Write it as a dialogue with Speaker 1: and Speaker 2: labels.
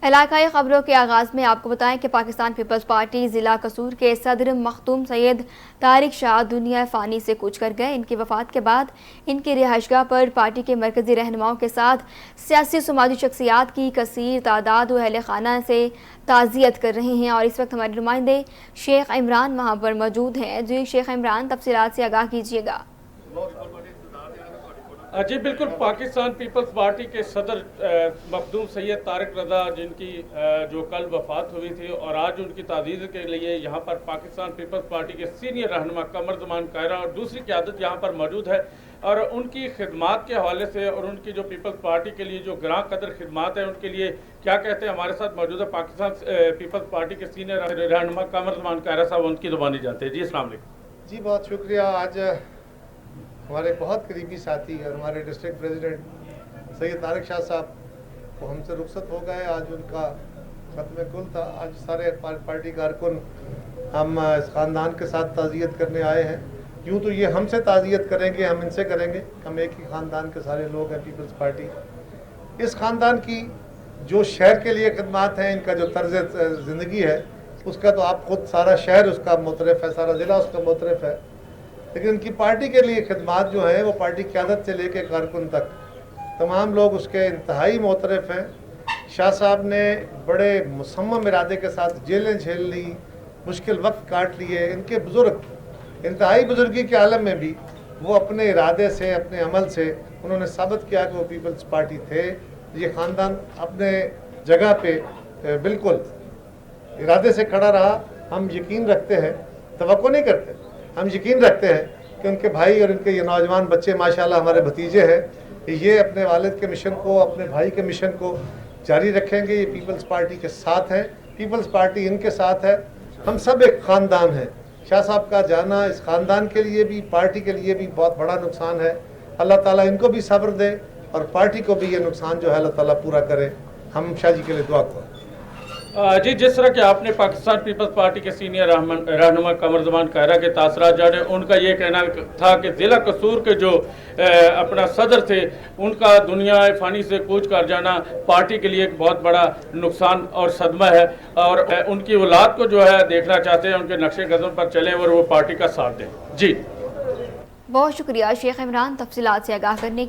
Speaker 1: علاقائی خبروں کے آغاز میں آپ کو بتائیں کہ پاکستان پیپلز پارٹی ضلع قصور کے صدر مختوم سید طارق شاہ دنیا فانی سے کوچ کر گئے۔ ان کی وفات کے بعد ان کی رہائش گاہ پر پارٹی کے مرکزی رہنماؤں کے ساتھ سیاسی سماجی شخصیات کی کثیر تعداد و اہل خانہ سے تعزیت کر رہے ہیں، اور اس وقت ہمارے نمائندے شیخ عمران وہاں پر موجود ہیں۔ جی شیخ عمران، تفصیلات سے آگاہ کیجیے گا۔
Speaker 2: جی بالکل، پاکستان پیپلز پارٹی کے صدر مخدوم سید طارق رضا، جن کی جو کل وفات ہوئی تھی، اور آج ان کی تعزیت کے لیے یہاں پر پاکستان پیپلز پارٹی کے سینئر رہنما قمر زمان کائرہ اور دوسری قیادت یہاں پر موجود ہے، اور ان کی خدمات کے حوالے سے اور ان کی جو پیپلز پارٹی کے لیے جو گراں قدر خدمات ہیں ان کے لیے کیا کہتے ہیں، ہمارے ساتھ موجود ہے پاکستان پیپلز پارٹی کے سینئر رہنما قمر زمان کائرہ صاحب، ان کی زبانی جانتے ہیں۔ جی السلام علیکم۔
Speaker 3: جی بہت شکریہ۔ آج ہمارے بہت قریبی ساتھی اور ہمارے ڈسٹرکٹ پریزیڈنٹ سید طارق شاہ صاحب وہ ہم سے رخصت ہو گئے۔ آج ان کا ختم کل تھا۔ آج سارے پارٹی کارکن ہم اس خاندان کے ساتھ تعزیت کرنے آئے ہیں۔ یوں تو یہ ہم سے تعزیت کریں گے، ہم ان سے کریں گے، ہم ایک ہی خاندان کے سارے لوگ ہیں پیپلز پارٹی۔ اس خاندان کی جو شہر کے لیے خدمات ہیں، ان کا جو طرز زندگی ہے، اس کا تو آپ خود سارا شہر اس کا معترف ہے، سارا ضلع اس کا معترف ہے، لیکن ان کی پارٹی کے لیے خدمات جو ہیں وہ پارٹی قیادت سے لے کے کارکن تک تمام لوگ اس کے انتہائی معترف ہیں۔ شاہ صاحب نے بڑے مصمم ارادے کے ساتھ جیلیں جھیل لی، مشکل وقت کاٹ لیے۔ ان کے بزرگ انتہائی بزرگی کے عالم میں بھی وہ اپنے ارادے سے، اپنے عمل سے انہوں نے ثابت کیا کہ وہ پیپلز پارٹی تھے۔ یہ خاندان اپنے جگہ پہ بالکل ارادے سے کھڑا رہا۔ ہم یقین رکھتے ہیں، توقع نہیں کرتے، ہم یقین رکھتے ہیں کہ ان کے بھائی اور ان کے یہ نوجوان بچے ماشاءاللہ ہمارے بھتیجے ہیں، یہ اپنے والد کے مشن کو، اپنے بھائی کے مشن کو جاری رکھیں گے۔ یہ پیپلز پارٹی کے ساتھ ہیں، پیپلز پارٹی ان کے ساتھ ہے۔ ہم سب ایک خاندان ہیں۔ شاہ صاحب کا جانا اس خاندان کے لیے بھی، پارٹی کے لیے بھی بہت بڑا نقصان ہے۔ اللہ تعالیٰ ان کو بھی صبر دے اور پارٹی کو بھی یہ نقصان جو ہے اللہ تعالیٰ پورا کرے۔ ہم شاہ جی کے لیے دعا کریں۔
Speaker 2: جی جس طرح کہ آپ نے پاکستان پیپلز پارٹی کے سینئر رہنما قمر زمان کائرہ کے تاثرات جانے، ان کا یہ کہنا تھا کہ ضلع قصور کے جو اپنا صدر تھے، ان کا دنیا فانی سے کوچ کر جانا پارٹی کے لیے ایک بہت بڑا نقصان اور صدمہ ہے، اور ان کی اولاد کو جو ہے دیکھنا چاہتے ہیں ان کے نقش قدم پر چلیں اور وہ پارٹی کا ساتھ دیں۔ جی
Speaker 1: بہت شکریہ شیخ عمران، تفصیلات سے آگاہ کرنے